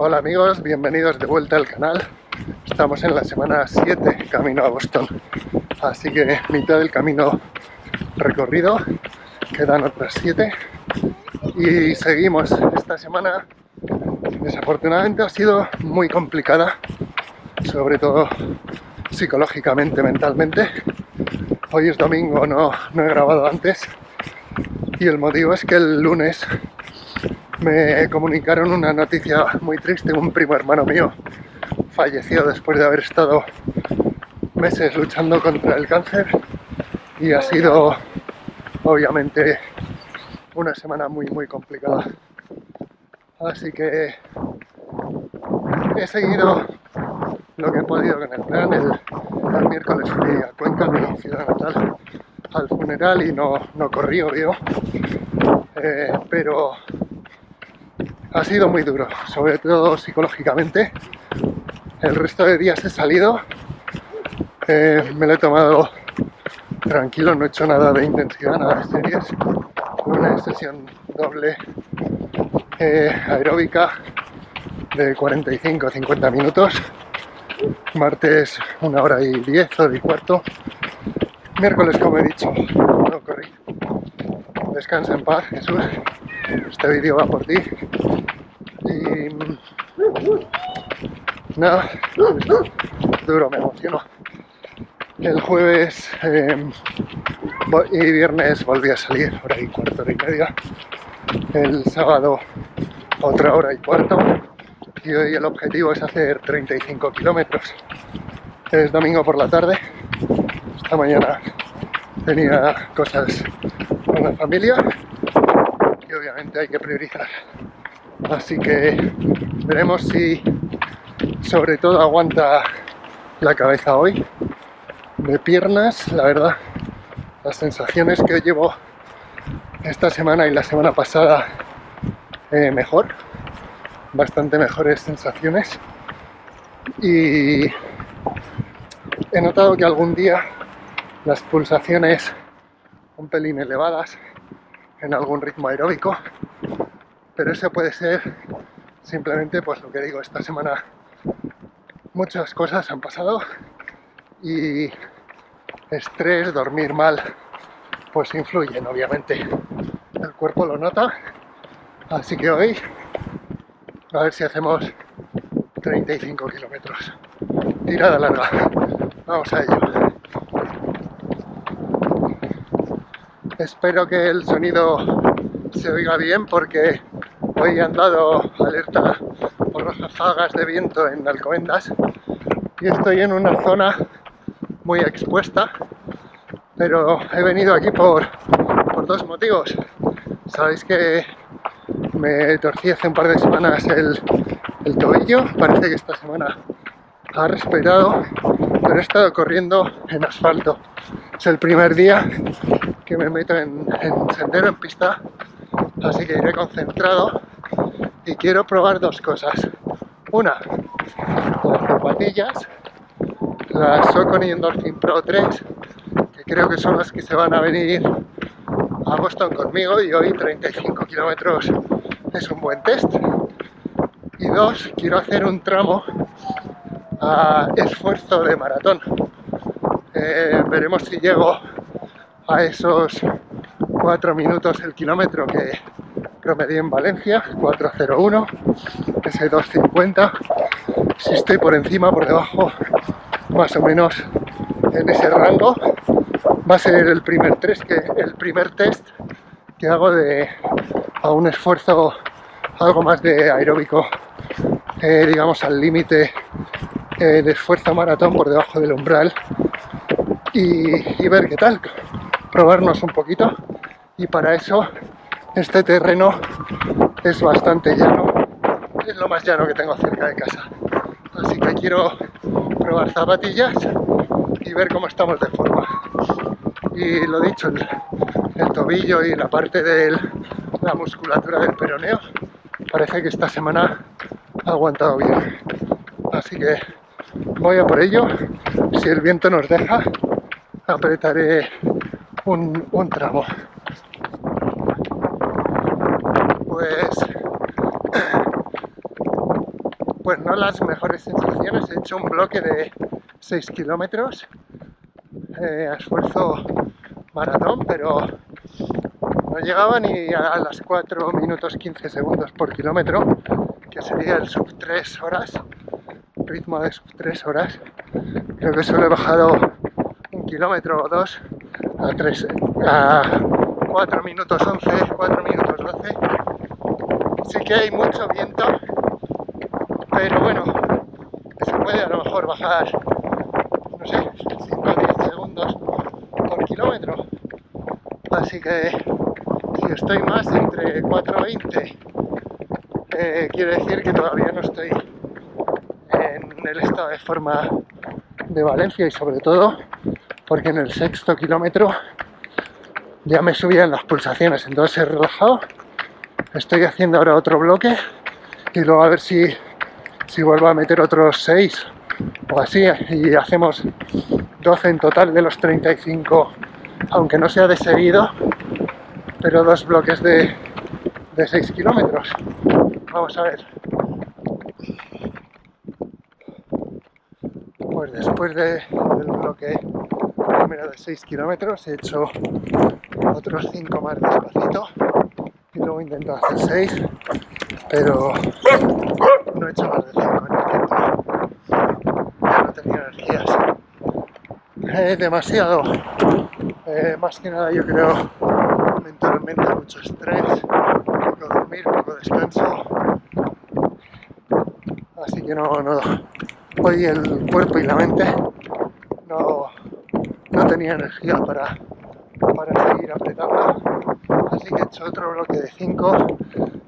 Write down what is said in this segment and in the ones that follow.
Hola amigos, bienvenidos de vuelta al canal. Estamos en la semana 7 camino a Boston, así que mitad del camino recorrido, quedan otras 7 y seguimos. Esta semana desafortunadamente ha sido muy complicada, sobre todo psicológicamente, mentalmente. Hoy es domingo, no he grabado antes y el motivo es que el lunes me comunicaron una noticia muy triste. Un primo hermano mío falleció después de haber estado meses luchando contra el cáncer y ha sido obviamente una semana muy complicada. Así que he seguido lo que he podido con el plan. El miércoles fui a Cuenca, mi ciudad natal, al funeral y no corrí, obvio, pero ha sido muy duro, sobre todo psicológicamente. El resto de días he salido, me lo he tomado tranquilo, no he hecho nada de intensidad, nada de series. Una sesión doble aeróbica de 45-50 minutos. Martes 1 hora y 10, hora y cuarto. Miércoles, como he dicho, no corrí. Descansa en paz, Jesús. Este vídeo va por ti. Y nada, es duro, me emociono. El jueves y viernes volví a salir, hora y cuarto, hora y media. El sábado otra hora y cuarto. Y hoy el objetivo es hacer 35 kilómetros. Es domingo por la tarde. Esta mañana tenía cosas con la familia y obviamente hay que priorizar. Así que veremos si sobre todo aguanta la cabeza hoy. De piernas, la verdad, las sensaciones que llevo esta semana y la semana pasada mejor, bastante mejores sensaciones, y he notado que algún día las pulsaciones un pelín elevadas en algún ritmo aeróbico, pero eso puede ser simplemente, pues lo que digo, esta semana muchas cosas han pasado y estrés, dormir mal, pues influyen, obviamente. El cuerpo lo nota, así que hoy a ver si hacemos 35 kilómetros. Tirada larga. Vamos a ello. Espero que el sonido se oiga bien porque hoy han dado alerta por ráfagas de viento en Alcobendas y estoy en una zona muy expuesta, pero he venido aquí por dos motivos. Sabéis que me torcí hace un par de semanas el tobillo, parece que esta semana ha respetado, pero he estado corriendo en asfalto. Es el primer día que me meto en sendero, en pista, así que iré concentrado y quiero probar dos cosas. Una, las zapatillas, las Saucony Endorphin Pro 3, que creo que son las que se van a venir a Boston conmigo, y hoy 35 kilómetros es un buen test. Y dos, quiero hacer un tramo a esfuerzo de maratón. Veremos si llego a esos 4 minutos el kilómetro que promedié en Valencia, 4:01, ese 2:50. Si estoy por encima, por debajo, más o menos en ese rango, va a ser el primer test que hago a un esfuerzo algo más de aeróbico, digamos al límite de esfuerzo maratón, por debajo del umbral, y ver qué tal, probarnos un poquito. Y para eso este terreno es bastante llano, es lo más llano que tengo cerca de casa, así que quiero probar zapatillas y ver cómo estamos de forma. Y lo dicho, el tobillo y la parte de la musculatura del peroneo parece que esta semana ha aguantado bien, así que voy a por ello. Si el viento nos deja, apretaré un tramo. Pues pues no las mejores sensaciones. He hecho un bloque de 6 kilómetros a esfuerzo maratón, pero no llegaba ni a las 4 minutos 15 segundos por kilómetro, que sería el sub 3 horas, ritmo de sub 3 horas. Creo que solo he bajado un kilómetro o dos a 4 minutos 11, 4 minutos 12. Sí que hay mucho viento, pero bueno, se puede a lo mejor bajar, no sé, 5 o 10 segundos por kilómetro. Así que si estoy más entre 4:20, quiere decir que todavía no estoy en el estado de forma de Valencia, y sobre todo porque en el sexto kilómetro ya me subían las pulsaciones, entonces he relajado. Estoy haciendo ahora otro bloque y luego a ver si vuelvo a meter otros 6 o así, y hacemos 12 en total de los 35, aunque no sea de seguido, pero 2 bloques de 6 kilómetros. Vamos a ver. Pues después del bloque primero de 6 kilómetros he hecho otros 5 más despacito y luego intento hacer 6, pero no he hecho más de 5 en el intento. Ya no tenía energías. Demasiado. Más que nada yo creo mentalmente mucho estrés, poco dormir, poco descanso. Así que no, hoy el cuerpo y la mente no tenía energía para seguir apretando. Así que he hecho otro bloque de 5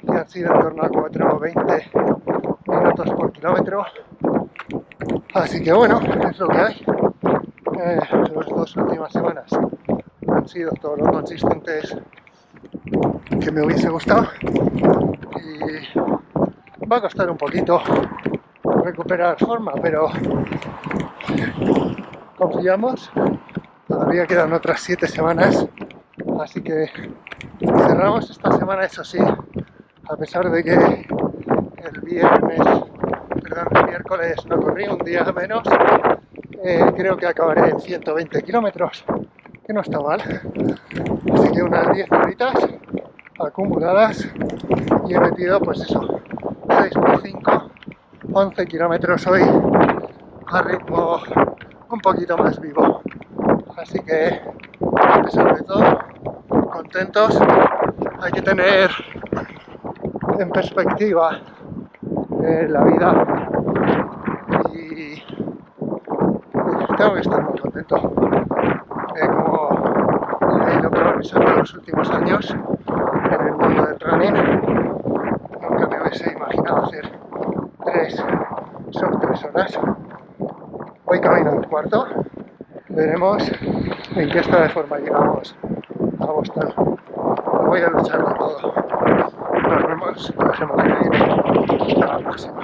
que han sido en torno a 4:20 minutos por kilómetro. Así que bueno, es lo que hay. Las 2 últimas semanas han sido todo lo consistentes que me hubiese gustado, y va a costar un poquito recuperar forma, pero confiamos. Todavía quedan otras 7 semanas, así que cerramos esta semana, eso sí, a pesar de que el miércoles no corrí, un día menos. Creo que acabaré en 120 kilómetros, que no está mal. Así que unas 10 horitas acumuladas y he metido, pues eso, 6 por 5, 11 kilómetros hoy a ritmo un poquito más vivo. Así que, a pesar de todo, contentos. Hay que tener en perspectiva la vida, y tengo que estar muy contento como he ido progresando en los últimos años en el mundo del running. Nunca me hubiese imaginado hacer sub 3 horas. Voy camino al cuarto. Veremos en qué estado de forma llegamos a Boston. Voy a luchar con todo. Nos vemos la semana que viene. Hasta la próxima.